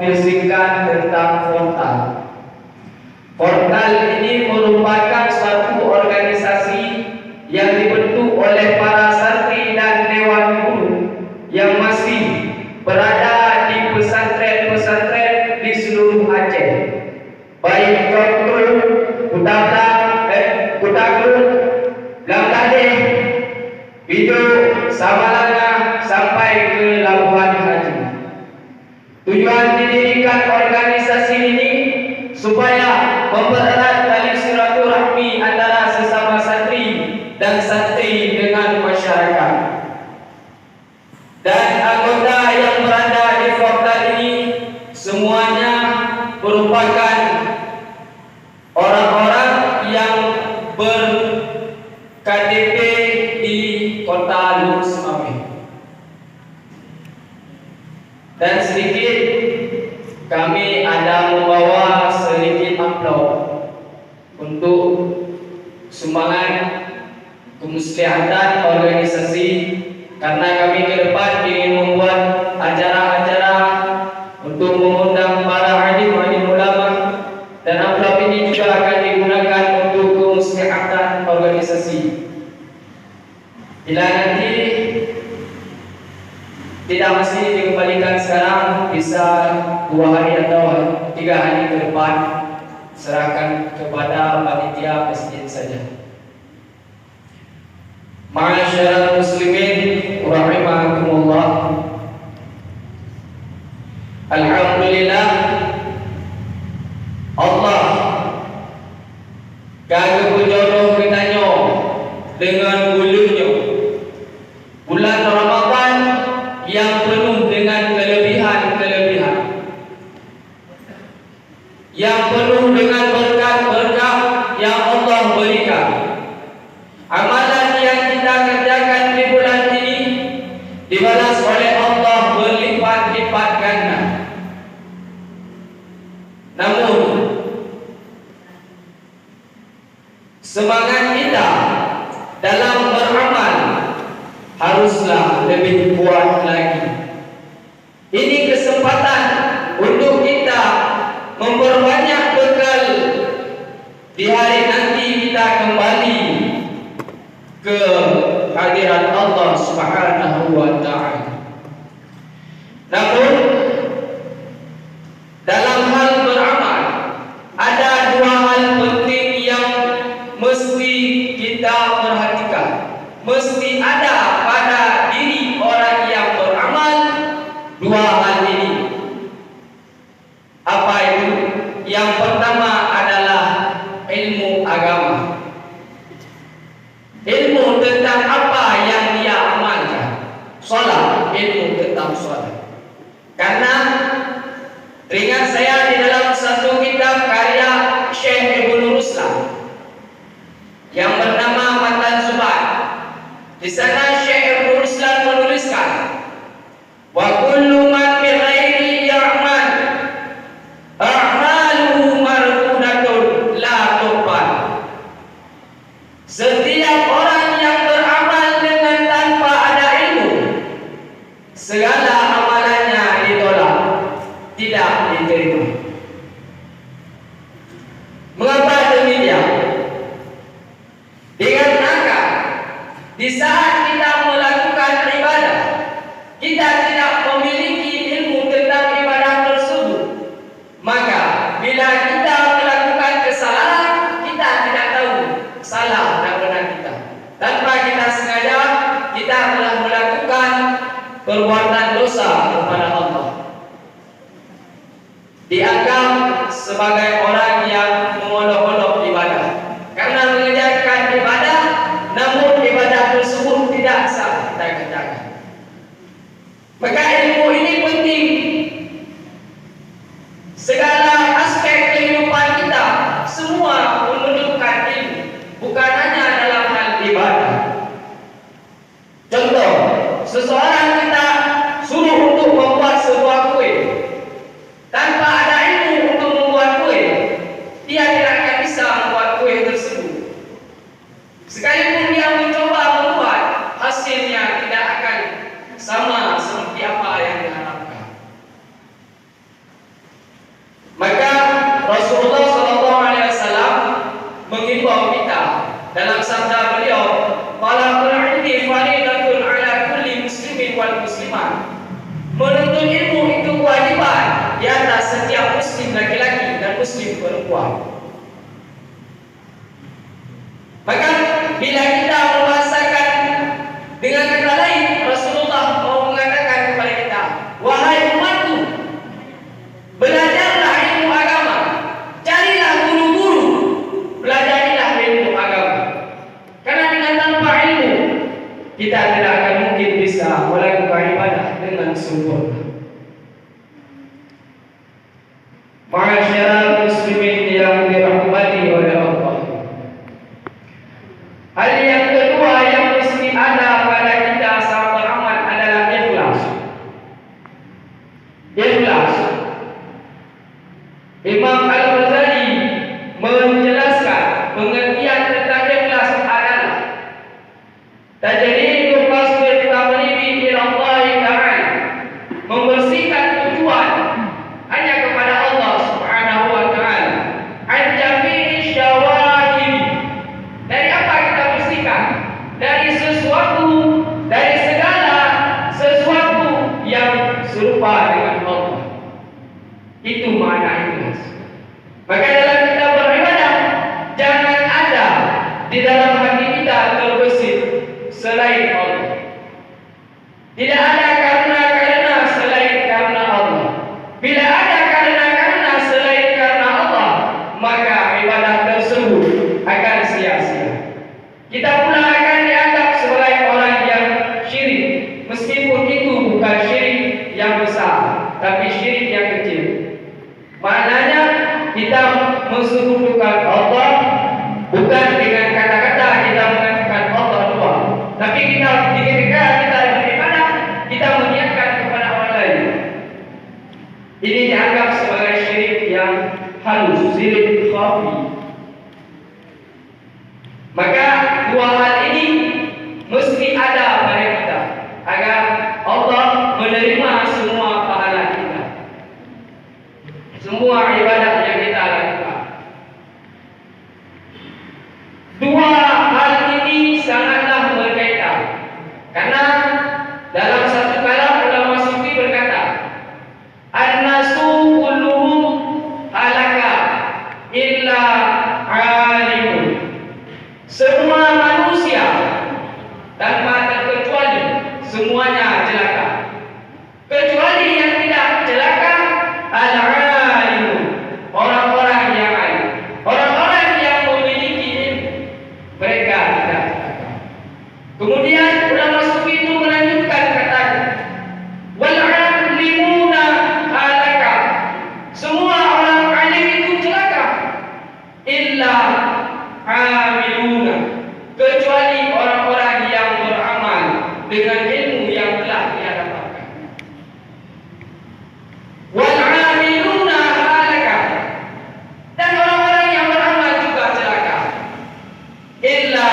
Bisikan tentang Portal. Portal ini merupakan suatu organisasi yang dibentuk oleh para santri dan dewan guru yang masih berada di pesantren-pesantren di seluruh Aceh, baik Kotul, Kutaklun, Langkadeh, Biduk, Samalanga sampai ke Labuan Haji. Tujuan didirikan organisasi ini supaya mempererat tali silaturahmi antara sesama santri dan santri dengan masyarakat. Dan anggota yang berada di portal ini semuanya merupakan orang-orang yang ber-KTP di Kota Lubuk Semame. Dan sedikit kami ada membawa sedikit amplop untuk sumbangan kemuslihatan organisasi, karena kami ke depan ingin membuat acara-acara untuk mengundang para alim ulama, dan amplop ini juga akan digunakan untuk kemuslihatan organisasi. Bila nanti tidak mesti dikembalikan sekarang, bisa 2 hari atau 3 hari ke depan, serahkan kepada panitia masjid saja. Ma'asyiral muslimin rahimakumullah. Alhamdulillah, Allah kagak berjodoh kenanya dengan bulunya bulan Ramadan yang penuh dengan kelebihan-kelebihan, yang penuh dengan berkat-berkat yang Allah berikan. Amalan yang kita kerjakan di bulan ini dibalas oleh Allah berlipat-lipat ganda. Namun semangat kita dalam beramal haruslah lebih kuat lagi. Ini kesempatan untuk kita memperbanyak bekal di hari nanti kita kembali ke hadirat Allah Subhanahu wa ta'ala. Namun dalam hal beramal ada 2 hal penting yang mesti kita perhatikan, mesti ada pada diri orang yang beramal. 2 hal ini. Apa itu? Yang pertama adalah ilmu agama. Ilmu tentang apa yang dia amalkan. Salat, ilmu tentang salat. Karena teringat saya di dalam satu kitab karya Syekh Ibnu Ruslan yang bernama Matan Zubat. Di sana Syekh Ibnu Ruslan menuliskan, wa kullu man bi ghairi ya'mal a'maluhu mardudatun la tuqbal. Setiap orang yang beramal dengan tanpa ada ilmu, segala amalannya ditolak, tidak diterima. Mengapa demikian? Dikarenakan di saat kita melakukan ibadah, kita tidak memiliki ilmu tentang ibadah tersebut, maka bila kita melakukan kesalahan, kita tidak tahu salah dan benar kita. Tanpa kita sengaja, kita telah melakukan perbuatan dosa kepada Allah, dianggap sebagai orang yang mengolok-olok ibadah karena mengerjakan ibadah, namun ibadah tersebut tidak sah kita kerjakan. Maka ilmu ini penting. Segala aspek kehidupan kita semua memerlukan ilmu, bukan hanya dalam hal ibadah. Contoh, seseorang kita suruh untuk membuat sebuah kue, tanpa ada ilmu untuk membuat kue, kuat. Maka bila kita membahasakan dengan kata lain, Rasulullah mau mengatakan kepada kita, wahai umatku, belajarlah ilmu agama, carilah guru-guru, pelajarilah ilmu agama. Karena dengan tanpa ilmu kita tidak akan mungkin bisa melakukan ibadah dengan sempurna. Ma'asyiral muslimin yang dirahmati oleh Allah. Hal yang kedua yang mesti ada pada kita saat beramal adalah ikhlas. Ikhlas. Imam Al-Ghazali menjelaskan pengertian tentang ikhlas adalah tajridu qasdi taqribi ila Allah Ta'ala, membersihkan tujuan hanya kepada Allah Subhanahu wa Ta'ala. An-jami'i syawahid, dari apa kita bersihkan? Dari sesuatu, dari segala sesuatu yang serupa dengan Allah. Itu makna ikhlas. Maka dalam kita beribadah, jangan ada di dalam hati kita terbesit selain Allah. Tidak ada karena selain karena Allah. Bila ada karena selain karena Allah, maka ibadah tersebut akan sia-sia. Kita pula akan dianggap sebagai orang yang syirik, meskipun itu bukan syirik yang besar, tapi syirik yang kecil. Maknanya kita mensekutukan Allah bukan dengan kata-kata kita mengatakan Allah dua, tapi ketika kita beribadah, kita meniatkan kepada orang lain. Ini dianggap sebagai syirik yang halus, syirik khafi. Maka dua hal ini mesti ada pada kita agar Allah menerima semua pahala kita, semua ibadah yang kita lakukan. Dua hal ini sangatlah berkaitan, karena dalam satu kalam ulama sufi berkata, an-nasu kulluhum halaka illa alimun. Semua manusia tanpa terkecuali semuanya celaka, kecuali yang tidak celaka al-alimun, orang-orang yang alim, orang-orang yang memiliki ilmu, mereka tidak celaka. Kemudian ulama sufi itu melanjutkan katanya, wal alimuna halaka, semua orang alim itu celaka, illa amiluna, kecuali orang-orang yang beramal dengan ilmu yang telah dia dapatkan. Wal amiluna halaka, dan orang-orang yang beramal juga celaka, illa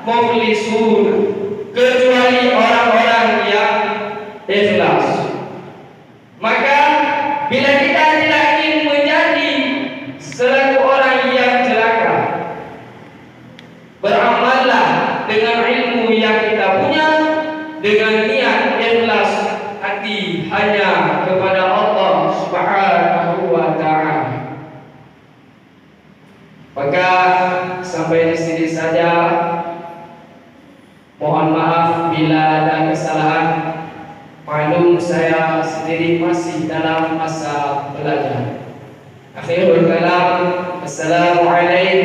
mukhlisun, kecuali orang-orang yang ikhlas. Maka bila kita tidak ingin menjadi selaku orang yang celaka, beramallah dengan ilmu yang kita punya, dengan niat ikhlas hati hanya kepada Allah Subhanahu wa Ta'ala. Maka sampai di sini saja. Mohon maaf bila ada kesalahan. Maklum saya sendiri masih dalam masa belajar. Akhirul kalam, assalamualaikum